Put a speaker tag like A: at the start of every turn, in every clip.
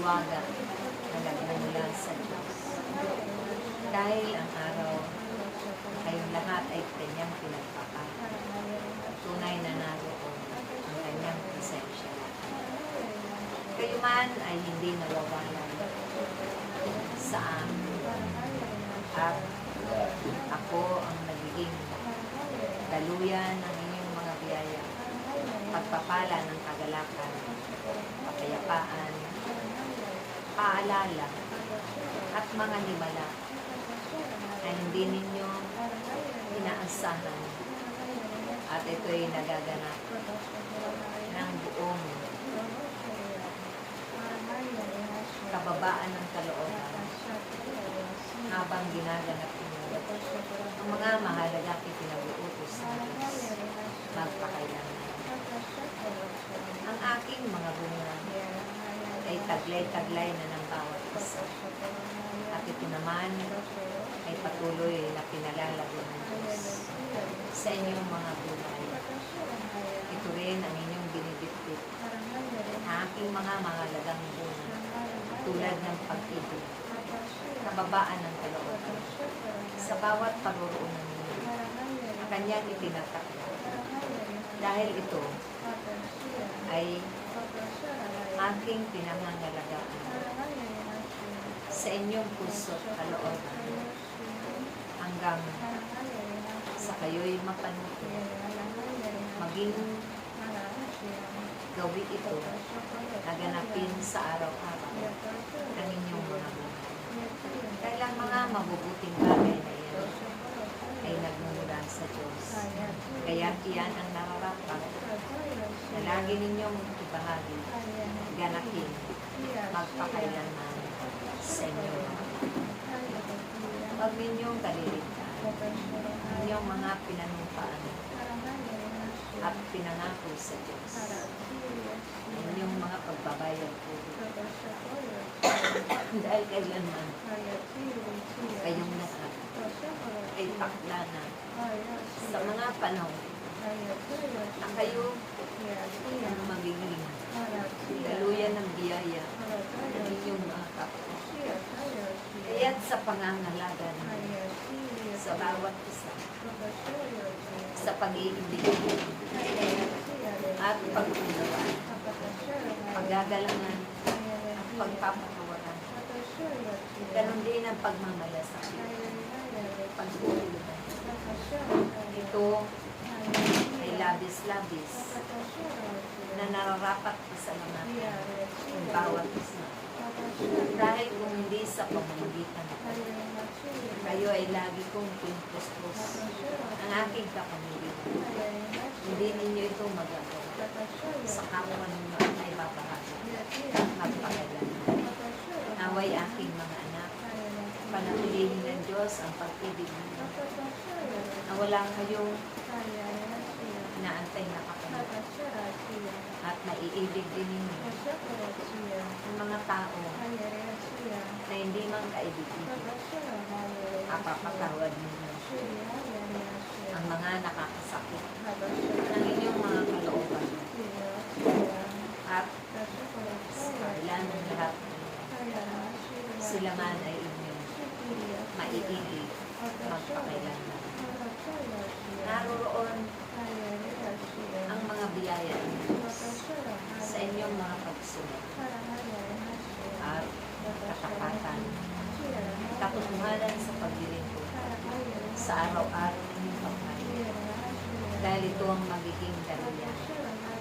A: hiwaga na nagmumula sa Diyos. Dahil ang araw kayong lahat ay kanyang pinagpapala. Tunay na naroon ang kanyang presensya. Kayo man ay hindi nawawala sa amin. At ako ang nagiging daluyan ng inyong mga biyaya, pagpapala ng kagalakan, kapayapaan, paalala, at mga himala na hindi ninyo inaasahan. At ito'y nagaganap ng buong kababaan ng kalooban habang ginaganap ninyo ang mga mahalagang ipinag-uutos sa Diyos magpakailanman. Ang aking mga bunga ay taglay-taglay na ng bawat isa. At ito naman ay patuloy na pinalalago ng Diyos sa inyong mga buhay. Ito rin ang inyong binibitbit. Ang aking mga mahalagang bunga tulad ng pag-ibig, kababaan ng kalooban sa bawat paruroonan ninyo. Ang kanyang itinatakda. Dahil ito ay aking pinangangalagaan sa inyong puso at kalooban hanggang sa kayo'y mapanuto. Maging gawi ito na ganapin sa araw-araw ng inyong mga buhay. Dahil ang mga mabubuting bagay na iyan ay nagmumula sa Diyos. Kaya iyan ang nararapat na lagi ninyong ibahagi, ganapin, magpakailanman sa inyong mga buhay. Huwag ninyong kaliligtaan ang inyong mga pinanumpaan at pinangako sa Diyos. Ang inyong mga pagbabayad po. Dahil kailanman kayong lahat ay takla na sa mga panahon na kayo ang magiging daluyan ng biyaya ng inyong mga kapwa. Kaya't sa pangangalaga sa bawat isa, sa pag-iibig at pag-unawaan, paggagalangan at pagpapakawalan, ganun din ang pagmamalasakit, pag-uulugan. Ito ay labis-labis na nararapat pasalamatan ng bawat isa. Dahil kung hindi sa pamamagitan kayo ay lagi kong pinupuspos ang aking kapamilya. Hindi ninyo ito magagawa. Sa kapwa ninyo ay babahagi. Magpakailanman. Naway aking mga anak, panatilihin ng Diyos ang pag-ibig ninyo. Na wala kayong inaantay na kapamilya. At naiibig din ninyo ang mga tao na hindi man kaibig-ibig. Apapatawad ninyo ang mga nakakasakit ng inyong mga kalooban. At sa kabila ng lahat sila man ay inyong maiibig magpakailanman. Naroroon ang mga biyaya ng Diyos sa inyong mga pagsunod at katapatan, katotohanan sa paglilingkod sa araw-araw ninyong pagkain. Dahil ito ang magiging daluyan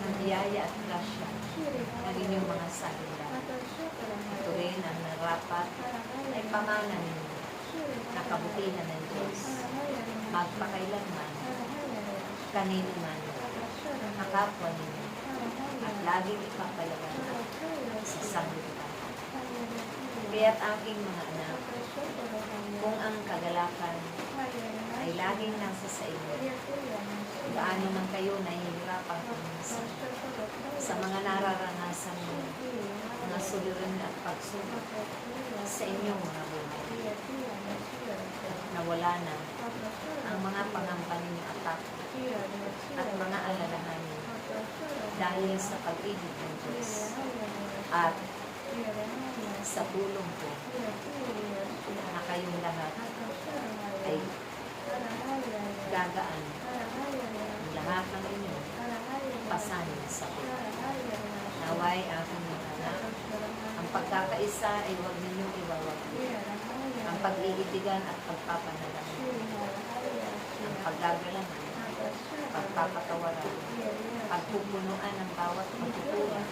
A: ng biyaya at grasya ng inyong mga salita. Ito rin ang narapat ay pamana ninyo na kabutihan ng Diyos magpakailanman kanino man nakapwa ninyo at laging ipapalaganap sa sanglibutan. Kaya't aking mga anak, kung ang kagalakan ay laging nasa sa inyo, gaano man kayo nahihirapang kuminsan sa mga nararanasan mo, mga sulirin at pagsubok sa inyong mga buhay. Nawala na ang mga pangamba ninyo at at mga alalahanin dahil sa pag-ibig ng Diyos at sa tulong ko na kayong lahat ay gagaan ang lahat ng inyong pasanin sa sakit. Naway aking mga anak, ang pagkakaisa ay huwag ninyong iwawagi. Ang pag-iitigan at pagpapanalangin, ang paggagalangan, pagpapatawaran, pagpupunuan ng bawat pagkukulang,